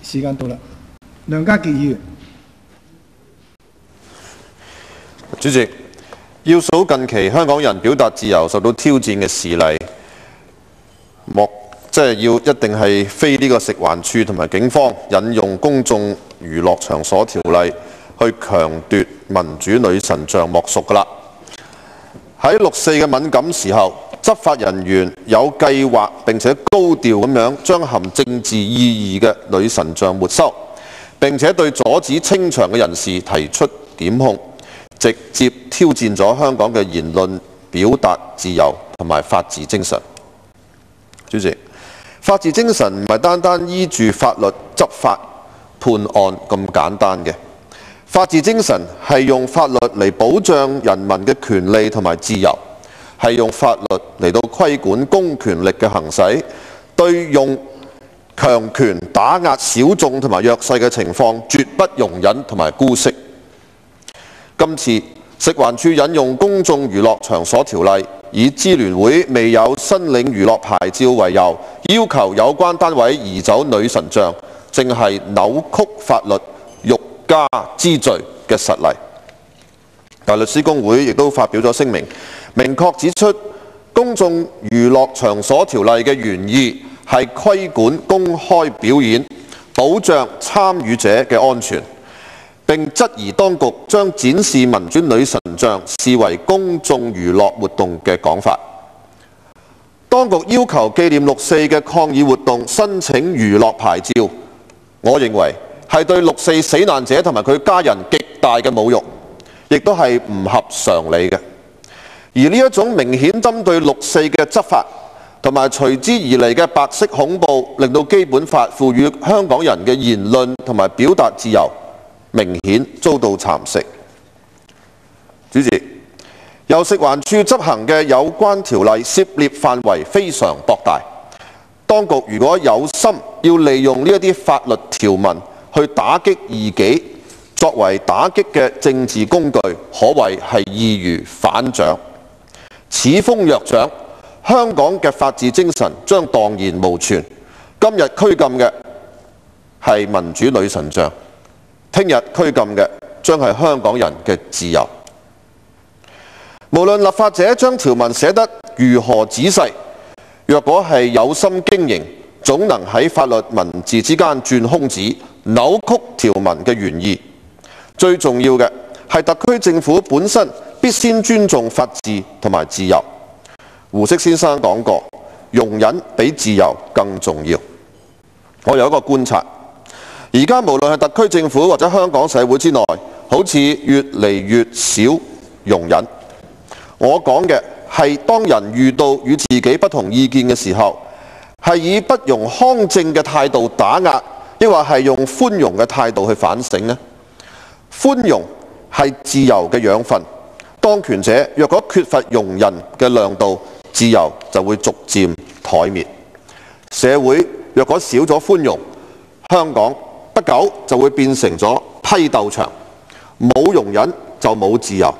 時間到啦，梁家傑議員。主席，要數近期香港人表達自由受到挑戰嘅事例，一定係非呢個食環署同埋警方引用公眾娛樂場所條例去強奪民主女神像莫屬㗎啦。喺6·4嘅敏感時候，執法人員有計劃並且高調咁樣將含政治意義嘅女神像沒收，並且對阻止清場嘅人士提出檢控，直接挑戰咗香港嘅言論表達自由同埋法治精神。主席，法治精神唔係單單依住法律執法判案咁簡單嘅，法治精神係用法律嚟保障人民嘅權利同埋自由，係用法律嚟到規管公權力嘅行使，對用強權打壓小眾同埋弱勢嘅情況絕不容忍同埋姑息。今次食環署引用公眾娛樂場所條例，以支聯會未有申領娛樂牌照為由，要求有關單位移走女神像，正係扭曲法律、欲加之罪嘅實例。大律師公會亦都發表咗聲明，明確指出公眾娛樂場所條例嘅原意係規管公開表演，保障參與者嘅安全。並質疑當局將展示民主女神像視為公眾娛樂活動嘅講法。當局要求紀念6·4嘅抗議活動申請娛樂牌照，我認為係對6·4死難者同埋佢家人極大嘅侮辱，亦都係唔合常理嘅。而呢一種明顯針對6·4嘅執法同埋隨之而嚟嘅白色恐怖，令到基本法賦予香港人嘅言論同埋表達自由明顯遭到蠶食。主席，由食環署執行嘅有關條例涉獵範圍非常博大，當局如果有心要利用呢一啲法律條文去打擊異己，作為打擊嘅政治工具，可謂係易如反掌。此風若長，香港嘅法治精神將蕩然無存。今日拘禁嘅係民主女神像，聽日拘禁嘅將係香港人嘅自由。無論立法者將條文寫得如何仔細，若果係有心經營，總能喺法律文字之間鑽空子，扭曲條文嘅原意。最重要嘅係特區政府本身必先尊重法治同埋自由。胡適先生講過，容忍比自由更重要。我有一個觀察，而家無論係特區政府或者香港社會之內，好似越嚟越少容忍。我講嘅係當人遇到與自己不同意見嘅時候，係以不容匡正嘅態度打壓，抑或係用寬容嘅態度去反省呢？寬容係自由嘅養分，當權者若果缺乏容人嘅量度，自由就會逐漸殆滅。社會若果少咗寬容，香港不久就會變成咗批鬥場，冇容忍就冇自由。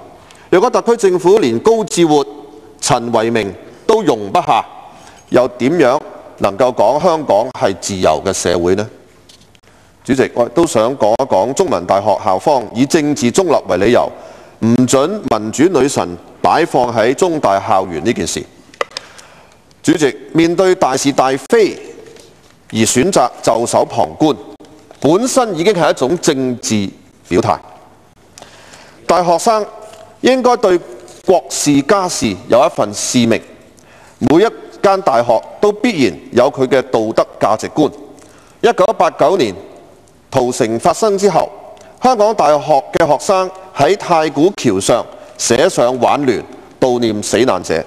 若果特區政府連高志活、陳為民都容不下，又點樣能夠講香港係自由嘅社會呢？主席，我亦都想講一講中文大學校方以政治中立為理由，唔准民主女神擺放喺中大校園呢件事。主席，面對大是大非而選擇袖手旁觀，本身已經係一種政治表態。大學生應該對國事家事有一份使命，每一間大學都必然有佢嘅道德價值觀。1989年屠城發生之後，香港大學嘅學生喺太古橋上寫上挽聯，悼念死難者。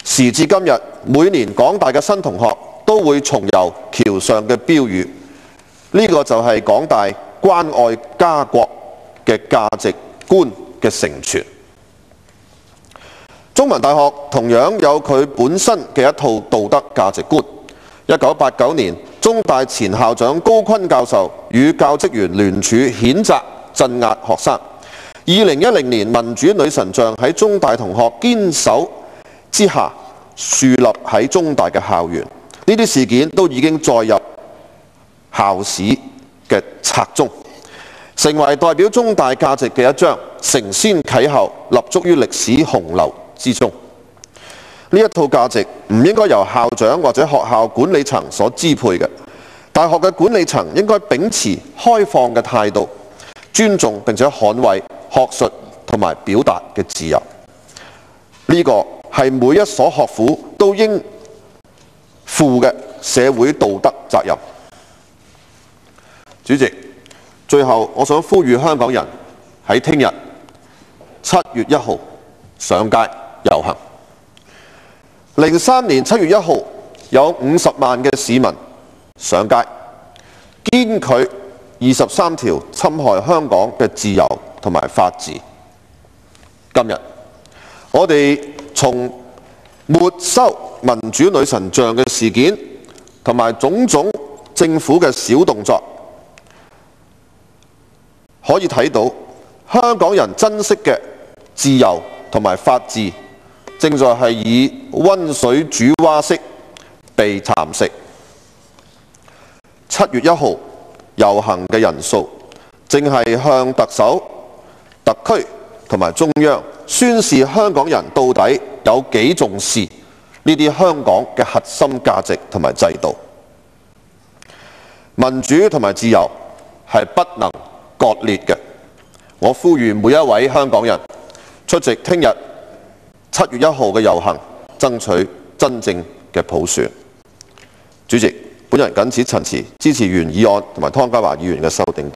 時至今日，每年港大嘅新同學都會重遊橋上嘅標語，呢個就係港大關愛家國嘅價值觀嘅承傳。中文大學同樣有佢本身嘅一套道德價值觀。1989年，中大前校長高錕教授與教職員聯署譴責鎮壓學生。2010年，民主女神像喺中大同學堅守之下樹立喺中大嘅校園。呢啲事件都已經載入校史嘅冊中，成為代表中大價值嘅一章，承先啟後，立足於歷史洪流之中。呢一套價值唔應該由校長或者學校管理層所支配嘅，大學嘅管理層應該秉持開放嘅態度，尊重並且捍衛學術同埋表達嘅自由。呢個係每一所學府都應負嘅社會道德責任。主席，最後我想呼籲香港人喺聽日7月1號上街遊行。03年7月1號有50萬嘅市民上街，堅拒23條侵害香港嘅自由同埋法治。今日我哋從沒收民主女神像嘅事件同埋種種政府嘅小動作，可以睇到香港人珍惜嘅自由同埋法治，正在係以溫水煮蛙式被蠶食。7月1號遊行嘅人數，正係向特首、特區同埋中央宣示香港人到底有幾重視呢啲香港嘅核心價值同埋制度。民主同埋自由係不能割裂嘅。我呼籲每一位香港人出席聽日7月1號嘅遊行，爭取真正嘅普選。主席，本人謹此陳辭，支持原議案同埋湯家驊議員嘅修訂。